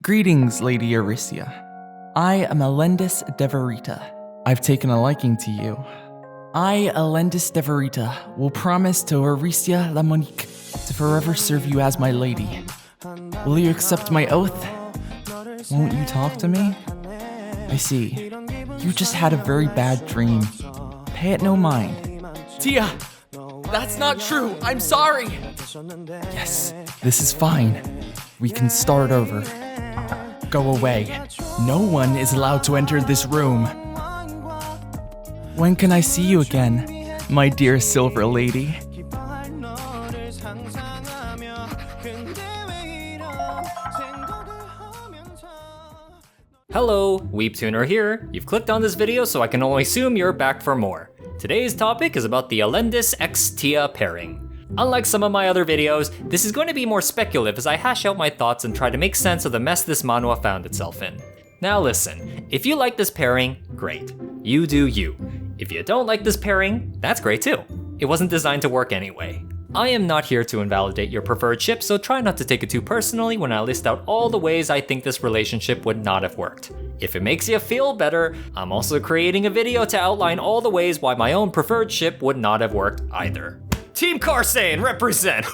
Greetings, Lady Aricia. I am Allendis de Verita. I've taken a liking to you. I, Allendis de Verita, will promise to Aricia la Monique to forever serve you as my lady. Will you accept my oath? Won't you talk to me? I see. You just had a very bad dream. Pay it no mind. Tia! That's not true! I'm sorry! Yes, this is fine. We can start over. Go away. No one is allowed to enter this room. When can I see you again, my dear Silver Lady? Hello, Weebtooner here. You've clicked on this video, so I can only assume you're back for more. Today's topic is about the Allendis x Tia pairing. Unlike some of my other videos, this is going to be more speculative as I hash out my thoughts and try to make sense of the mess this manhwa found itself in. Now listen, if you like this pairing, great. You do you. If you don't like this pairing, that's great too. It wasn't designed to work anyway. I am not here to invalidate your preferred ship, so try not to take it too personally when I list out all the ways I think this relationship would not have worked. If it makes you feel better, I'm also creating a video to outline all the ways why my own preferred ship would not have worked either. Team Karsane, represent!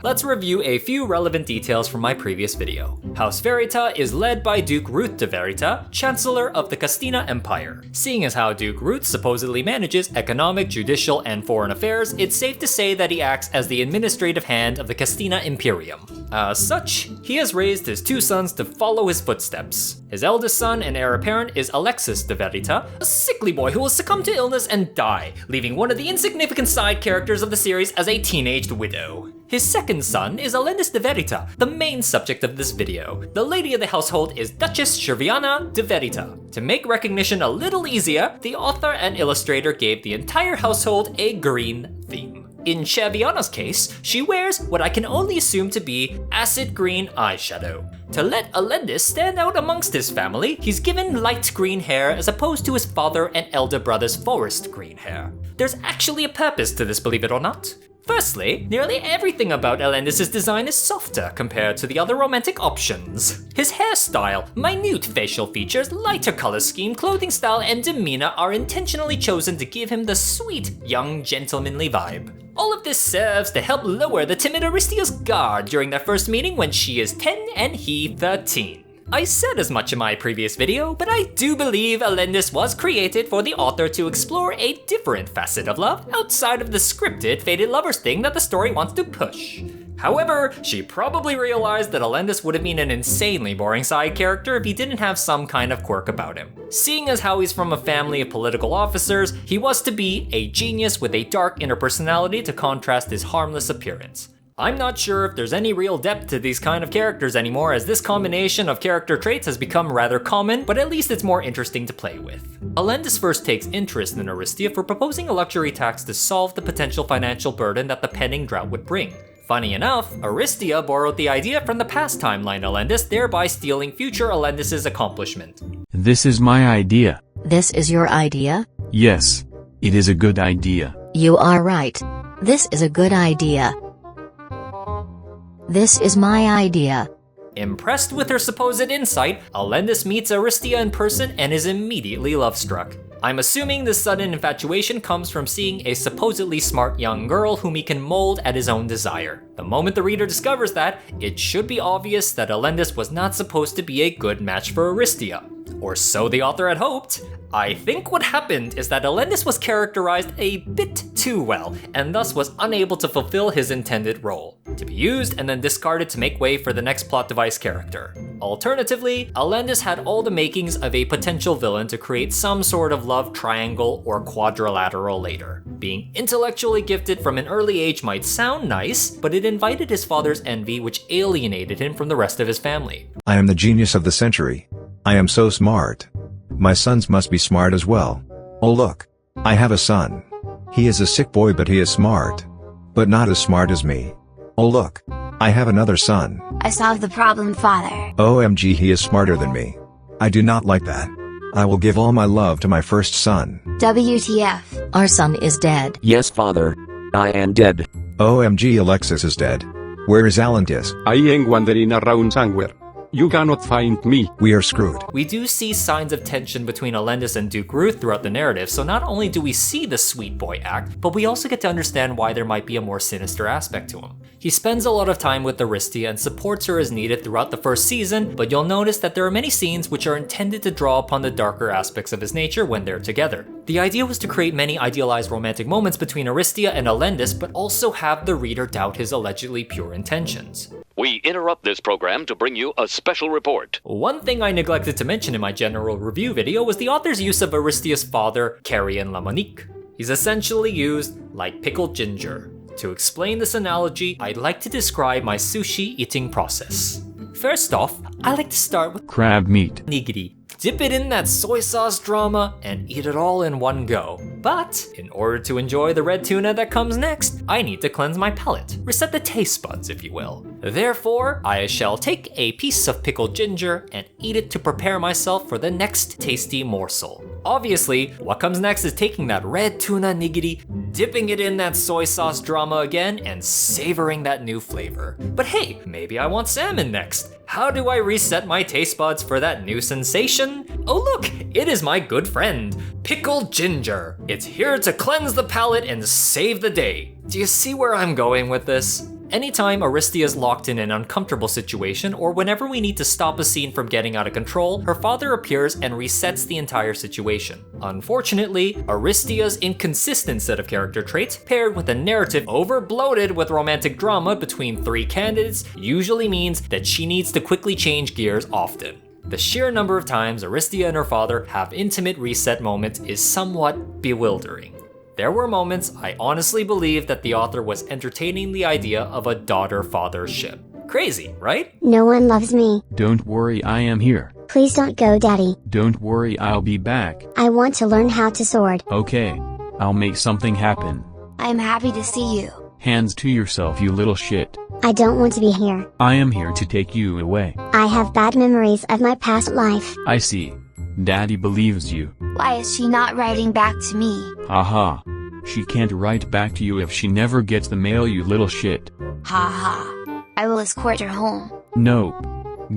Let's review a few relevant details from my previous video. House Verita is led by Duke Ruth de Verita, Chancellor of the Castina Empire. Seeing as how Duke Ruth supposedly manages economic, judicial, and foreign affairs, it's safe to say that he acts as the administrative hand of the Castina Imperium. As such, he has raised his two sons to follow his footsteps. His eldest son and heir apparent is Alexis de Verita, a sickly boy who will succumb to illness and die, leaving one of the insignificant side characters of the series as a teenaged widow. His second son is Allendis de Verita, the main subject of this video. The lady of the household is Duchess Cherviana de Verita. To make recognition a little easier, the author and illustrator gave the entire household a green theme. In Cherviana's case, she wears what I can only assume to be acid green eyeshadow. To let Allendis stand out amongst his family, he's given light green hair as opposed to his father and elder brother's forest green hair. There's actually a purpose to this, believe it or not. Firstly, nearly everything about Allendis' design is softer compared to the other romantic options. His hairstyle, minute facial features, lighter color scheme, clothing style, and demeanor are intentionally chosen to give him the sweet, young, gentlemanly vibe. All of this serves to help lower the timid Aristia's guard during their first meeting when she is 10 and he 13. I said as much in my previous video, but I do believe Allendis was created for the author to explore a different facet of love outside of the scripted fated lovers thing that the story wants to push. However, she probably realized that Allendis would have been an insanely boring side character if he didn't have some kind of quirk about him. Seeing as how he's from a family of political officers, he was to be a genius with a dark inner personality to contrast his harmless appearance. I'm not sure if there's any real depth to these kind of characters anymore, as this combination of character traits has become rather common, but at least it's more interesting to play with. Allendis first takes interest in Aristia for proposing a luxury tax to solve the potential financial burden that the pending drought would bring. Funny enough, Aristia borrowed the idea from the past timeline Allendis, thereby stealing future Allendis' accomplishment. This is my idea. This is your idea? Yes. It is a good idea. You are right. This is a good idea. This is my idea. Impressed with her supposed insight, Allendis meets Aristia in person and is immediately love-struck. I'm assuming this sudden infatuation comes from seeing a supposedly smart young girl whom he can mold at his own desire. The moment the reader discovers that, it should be obvious that Allendis was not supposed to be a good match for Aristia. Or so the author had hoped. I think what happened is that Allendis was characterized a bit too well, and thus was unable to fulfill his intended role, to be used and then discarded to make way for the next plot device character. Alternatively, Allendis had all the makings of a potential villain to create some sort of love triangle or quadrilateral later. Being intellectually gifted from an early age might sound nice, but it invited his father's envy, which alienated him from the rest of his family. I am the genius of the century. I am so smart. My sons must be smart as well. Oh look. I have a son. He is a sick boy, but he is smart. But not as smart as me. Oh look. I have another son. I solved the problem, father. OMG, he is smarter than me. I do not like that. I will give all my love to my first son. WTF. Our son is dead. Yes, father. I am dead. OMG, Alexis is dead. Where is Allendis? I am wandering around somewhere. You cannot find me. We are screwed. We do see signs of tension between Allendis and Duke Ruth throughout the narrative, so not only do we see the sweet boy act, but we also get to understand why there might be a more sinister aspect to him. He spends a lot of time with Aristia and supports her as needed throughout the first season, but you'll notice that there are many scenes which are intended to draw upon the darker aspects of his nature when they're together. The idea was to create many idealized romantic moments between Aristia and Allendis, but also have the reader doubt his allegedly pure intentions. We interrupt this program to bring you a special report. One thing I neglected to mention in my general review video was the author's use of Aristia's father, Carrion Lamonique. He's essentially used like pickled ginger. To explain this analogy, I'd like to describe my sushi eating process. First off, I like to start with Crab meat. nigiri. Dip it in that soy sauce drama and eat it all in one go. But in order to enjoy the red tuna that comes next, I need to cleanse my palate, reset the taste buds if you will. Therefore, I shall take a piece of pickled ginger and eat it to prepare myself for the next tasty morsel. Obviously, what comes next is taking that red tuna nigiri, dipping it in that soy sauce drama again, and savoring that new flavor. But hey, maybe I want salmon next. How do I reset my taste buds for that new sensation? Oh look, it is my good friend, pickled ginger. It's here to cleanse the palate and save the day. Do you see where I'm going with this? Anytime Aristia is locked in an uncomfortable situation, or whenever we need to stop a scene from getting out of control, her father appears and resets the entire situation. Unfortunately, Aristia's inconsistent set of character traits, paired with a narrative overbloated with romantic drama between three candidates, usually means that she needs to quickly change gears often. The sheer number of times Aristia and her father have intimate reset moments is somewhat bewildering. There were moments I honestly believed that the author was entertaining the idea of a daughter-father ship. Crazy, right? No one loves me. Don't worry, I am here. Please don't go, Daddy. Don't worry, I'll be back. I want to learn how to sword. Okay. I'll make something happen. I'm happy to see you. Hands to yourself, you little shit. I don't want to be here. I am here to take you away. I have bad memories of my past life. I see. Daddy believes you. Why is she not writing back to me? Haha. She can't write back to you if she never gets the mail, you little shit. Ha ha. I will escort her home. Nope.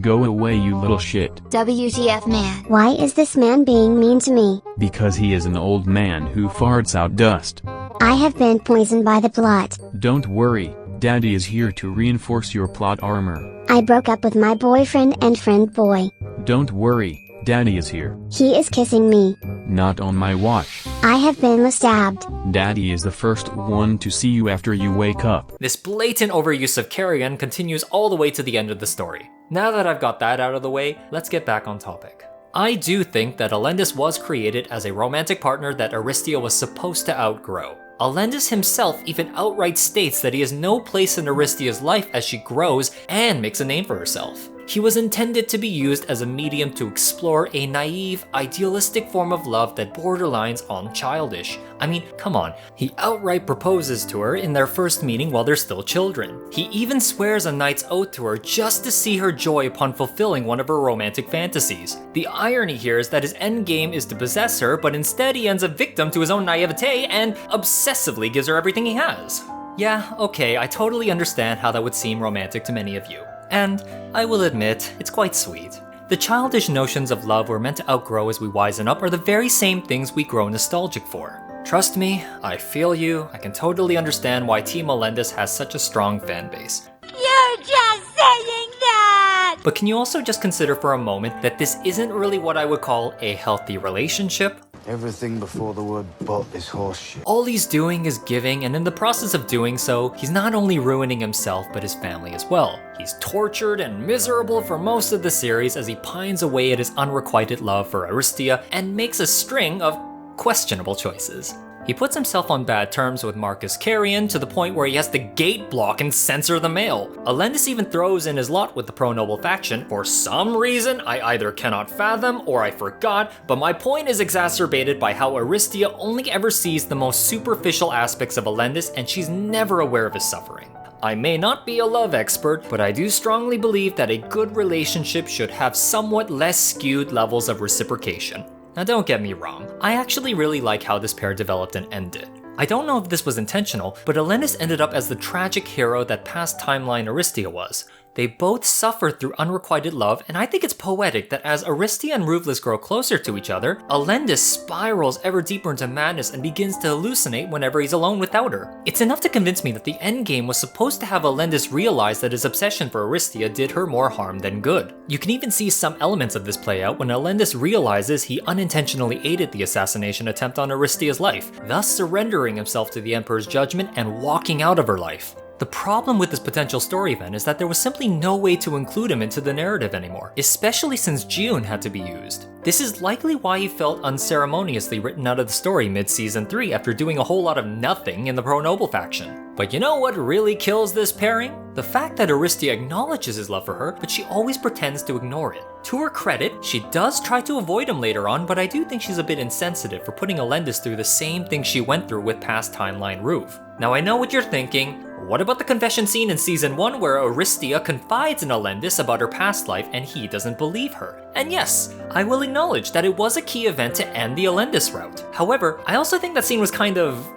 Go away, you little shit. WTF, man. Why is this man being mean to me? Because he is an old man who farts out dust. I have been poisoned by the plot. Don't worry, Daddy is here to reinforce your plot armor. I broke up with my boyfriend and friend boy. Don't worry, Daddy is here. He is kissing me. Not on my watch. I have been stabbed. Daddy is the first one to see you after you wake up. This blatant overuse of carrion continues all the way to the end of the story. Now that I've got that out of the way, let's get back on topic. I do think that Allendis was created as a romantic partner that Aristia was supposed to outgrow. Allendis himself even outright states that he has no place in Aristia's life as she grows and makes a name for herself. He was intended to be used as a medium to explore a naive, idealistic form of love that borderlines on childish. I mean, come on, he outright proposes to her in their first meeting while they're still children. He even swears a knight's oath to her just to see her joy upon fulfilling one of her romantic fantasies. The irony here is that his endgame is to possess her, but instead he ends up victim to his own naivete and obsessively gives her everything he has. Yeah, okay, I totally understand how that would seem romantic to many of you. And I will admit, it's quite sweet. The childish notions of love we're meant to outgrow as we wisen up are the very same things we grow nostalgic for. Trust me, I feel you. I can totally understand why Team Allendis has such a strong fan base. You're just saying that! But can you also just consider for a moment that this isn't really what I would call a healthy relationship? Everything before the word but is horseshit. All he's doing is giving, and in the process of doing so, he's not only ruining himself but his family as well. He's tortured and miserable for most of the series as he pines away at his unrequited love for Aristia and makes a string of questionable choices. He puts himself on bad terms with Marcus Carrion to the point where he has to gate block and censor the mail. Allendis even throws in his lot with the pro-noble faction for some reason I either cannot fathom or I forgot, but my point is exacerbated by how Aristia only ever sees the most superficial aspects of Allendis and she's never aware of his suffering. I may not be a love expert, but I do strongly believe that a good relationship should have somewhat less skewed levels of reciprocation. Now don't get me wrong, I actually really like how this pair developed and ended. I don't know if this was intentional, but Allendis ended up as the tragic hero that past timeline Aristia was. They both suffer through unrequited love, and I think it's poetic that as Aristia and Ruthless grow closer to each other, Allendis spirals ever deeper into madness and begins to hallucinate whenever he's alone without her. It's enough to convince me that the endgame was supposed to have Allendis realize that his obsession for Aristia did her more harm than good. You can even see some elements of this play out when Allendis realizes he unintentionally aided the assassination attempt on Aristia's life, thus surrendering himself to the Emperor's judgment and walking out of her life. The problem with this potential story event is that there was simply no way to include him into the narrative anymore, especially since June had to be used. This is likely why he felt unceremoniously written out of the story mid-season 3 after doing a whole lot of nothing in the pro-noble faction. But you know what really kills this pairing? The fact that Aristia acknowledges his love for her, but she always pretends to ignore it. To her credit, she does try to avoid him later on, but I do think she's a bit insensitive for putting Allendis through the same thing she went through with past timeline Ruve. Now I know what you're thinking. What about the confession scene in season 1 where Aristia confides in Allendis about her past life and he doesn't believe her? And yes, I will acknowledge that it was a key event to end the Allendis route. However, I also think that scene was kind of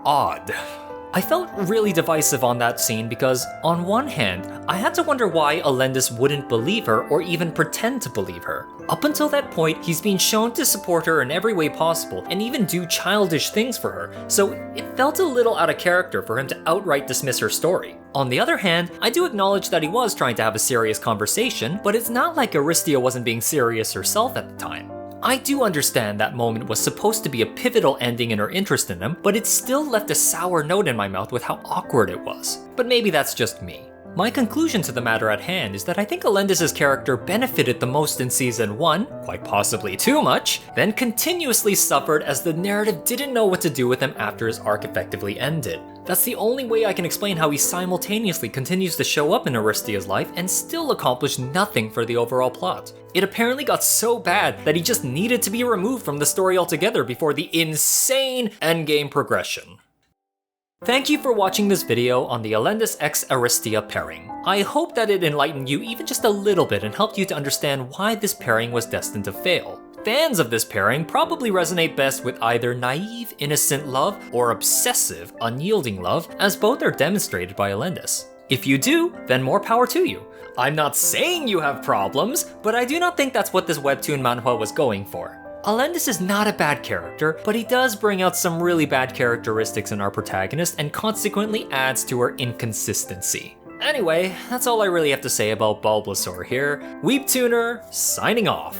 odd. I felt really divisive on that scene because, on one hand, I had to wonder why Allendis wouldn't believe her or even pretend to believe her. Up until that point, he's been shown to support her in every way possible and even do childish things for her, so it felt a little out of character for him to outright dismiss her story. On the other hand, I do acknowledge that he was trying to have a serious conversation, but it's not like Aristia wasn't being serious herself at the time. I do understand that moment was supposed to be a pivotal ending in her interest in him, but it still left a sour note in my mouth with how awkward it was. But maybe that's just me. My conclusion to the matter at hand is that I think Allendis' character benefited the most in season 1, quite possibly too much, then continuously suffered as the narrative didn't know what to do with him after his arc effectively ended. That's the only way I can explain how he simultaneously continues to show up in Aristia's life and still accomplish nothing for the overall plot. It apparently got so bad that he just needed to be removed from the story altogether before the insane endgame progression. Thank you for watching this video on the Allendis x Aristia pairing. I hope that it enlightened you even just a little bit and helped you to understand why this pairing was destined to fail. Fans of this pairing probably resonate best with either naive, innocent love or obsessive, unyielding love, as both are demonstrated by Allendis. If you do, then more power to you. I'm not saying you have problems, but I do not think that's what this webtoon manhwa was going for. Allendis is not a bad character, but he does bring out some really bad characteristics in our protagonist and consequently adds to her inconsistency. Anyway, that's all I really have to say about Bulbasaur here. Weebtooner, signing off.